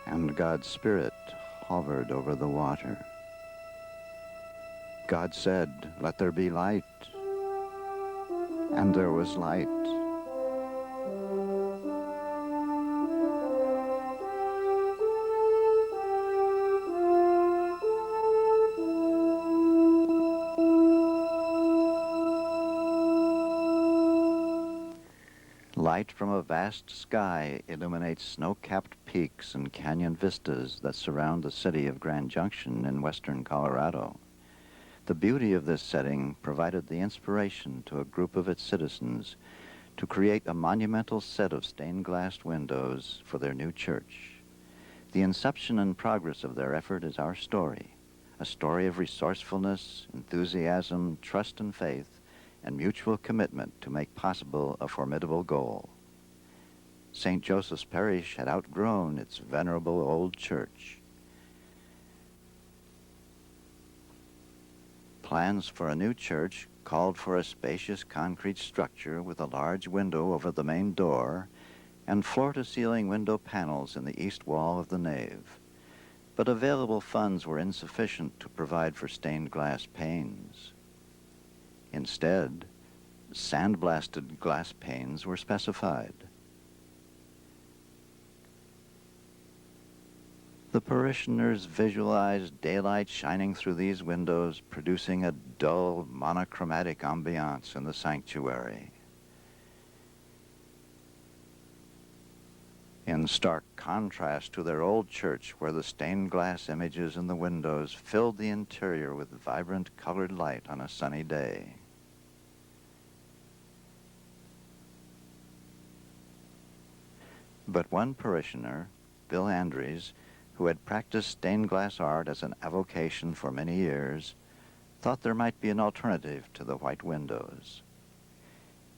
and God's Spirit hovered over the water. God said, "Let there be light," and there was light. Light from a vast sky illuminates snow-capped peaks and canyon vistas that surround the city of Grand Junction in western Colorado. The beauty of this setting provided the inspiration to a group of its citizens to create a monumental set of stained glass windows for their new church. The inception and progress of their effort is our story, a story of resourcefulness, enthusiasm, trust and faith, and mutual commitment to make possible a formidable goal. St. Joseph's Parish had outgrown its venerable old church. Plans for a new church called for a spacious concrete structure with a large window over the main door and floor-to-ceiling window panels in the east wall of the nave. But available funds were insufficient to provide for stained glass panes. Instead, sandblasted glass panes were specified. The parishioners visualized daylight shining through these windows, producing a dull, monochromatic ambiance in the sanctuary. In stark contrast to their old church, where the stained glass images in the windows filled the interior with vibrant colored light on a sunny day. But one parishioner, Bill Anderies, who had practiced stained glass art as an avocation for many years, thought there might be an alternative to the white windows.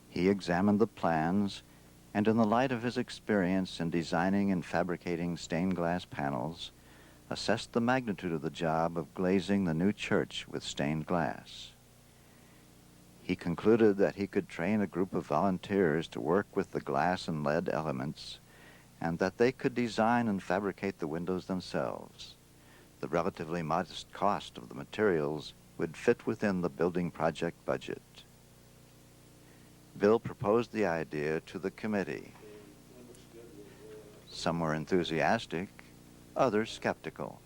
He examined the plans, and in the light of his experience in designing and fabricating stained glass panels, assessed the magnitude of the job of glazing the new church with stained glass. He concluded that he could train a group of volunteers to work with the glass and lead elements, and that they could design and fabricate the windows themselves. The relatively modest cost of the materials would fit within the building project budget. Bill proposed the idea to the committee. Some were enthusiastic, others skeptical.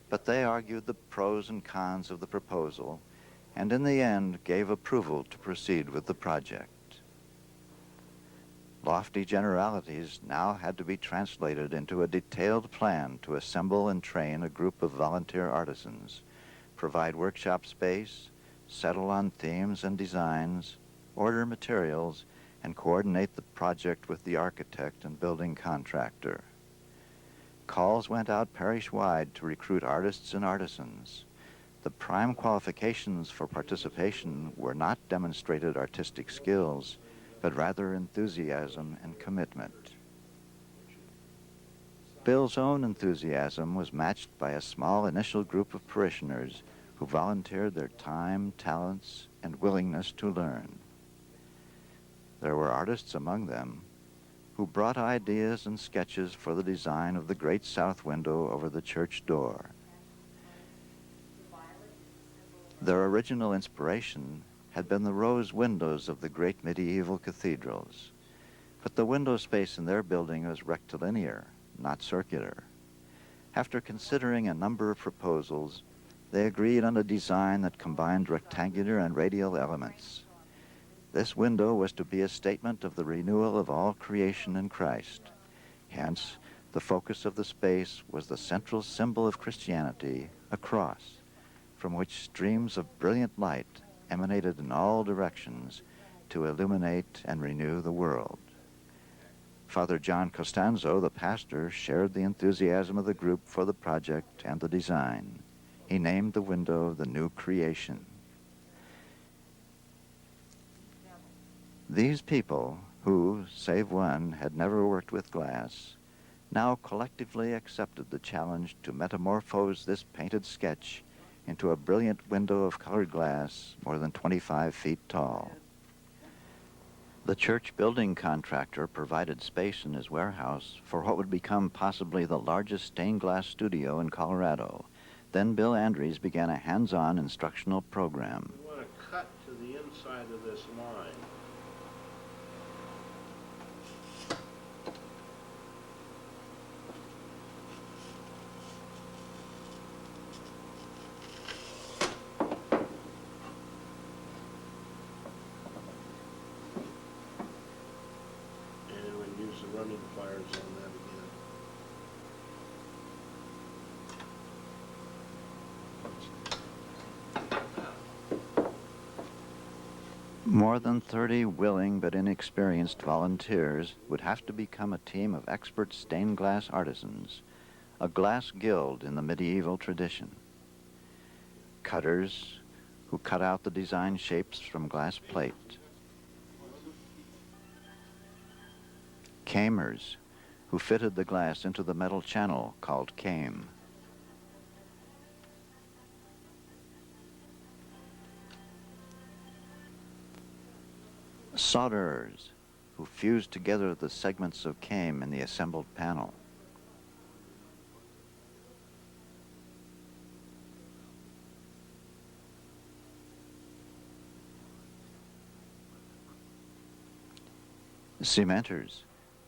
But they argued the pros and cons of the proposal, and in the end gave approval to proceed with the project. Lofty generalities now had to be translated into a detailed plan to assemble and train a group of volunteer artisans, provide workshop space, settle on themes and designs, order materials, and coordinate the project with the architect and building contractor. Calls went out parish-wide to recruit artists and artisans. The prime qualifications for participation were not demonstrated artistic skills, but rather enthusiasm and commitment. Bill's own enthusiasm was matched by a small initial group of parishioners who volunteered their time, talents, and willingness to learn. There were artists among them who brought ideas and sketches for the design of the great south window over the church door. Their original inspiration had been the rose windows of the great medieval cathedrals, but the window space in their building was rectilinear, not circular. After considering a number of proposals, they agreed on a design that combined rectangular and radial elements. This window was to be a statement of the renewal of all creation in Christ. Hence, the focus of the space was the central symbol of Christianity, a cross, from which streams of brilliant light emanated in all directions to illuminate and renew the world. Father John Costanzo, the pastor, shared the enthusiasm of the group for the project and the design. He named the window the New Creation. These people, who, save one, had never worked with glass, now collectively accepted the challenge to metamorphose this painted sketch into a brilliant window of colored glass more than 25 feet tall. The church building contractor provided space in his warehouse for what would become possibly the largest stained glass studio in Colorado. Then Bill Anderies began a hands-on instructional program. You want to cut to the inside of this line. And we use the running pliers on that again. More than 30 willing but inexperienced volunteers would have to become a team of expert stained glass artisans, a glass guild in the medieval tradition. Cutters, who cut out the design shapes from glass plate. Camers, who fitted the glass into the metal channel called came. Solderers, who fused together the segments of came in the assembled panel. Cementers,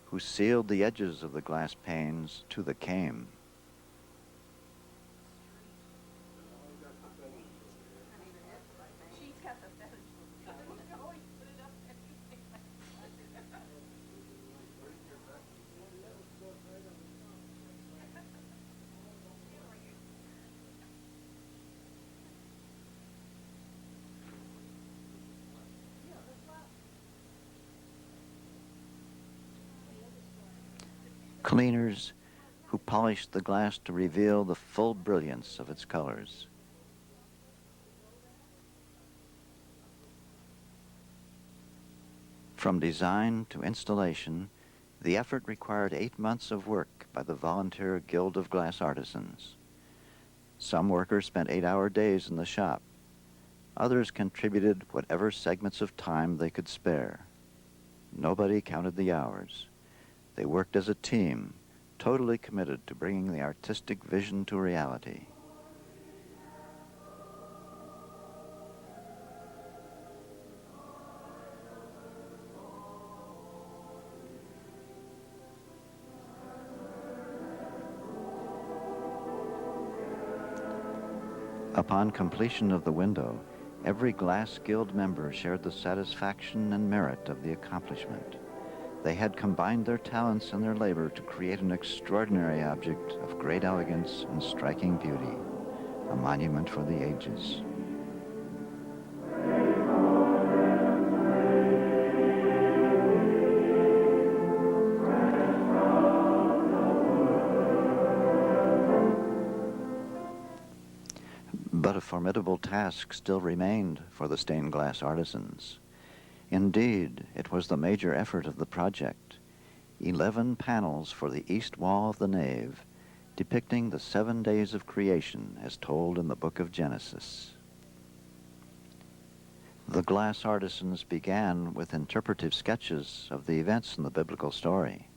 who sealed the edges of the glass panes to the came. Cleaners, who polished the glass to reveal the full brilliance of its colors. From design to installation, the effort required 8 months of work by the Volunteer Guild of Glass Artisans. Some workers spent 8-hour days in the shop. Others contributed whatever segments of time they could spare. Nobody counted the hours. They worked as a team, totally committed to bringing the artistic vision to reality. Upon completion of the window, every Glass Guild member shared the satisfaction and merit of the accomplishment. They had combined their talents and their labor to create an extraordinary object of great elegance and striking beauty, a monument for the ages. But a formidable task still remained for the stained glass artisans. Indeed, it was the major effort of the project. 11 panels for the east wall of the nave, depicting the 7 days of creation as told in the book of Genesis. The glass artisans began with interpretive sketches of the events in the biblical story.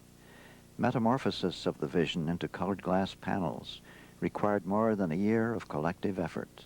Metamorphosis of the vision into colored glass panels required more than a year of collective effort.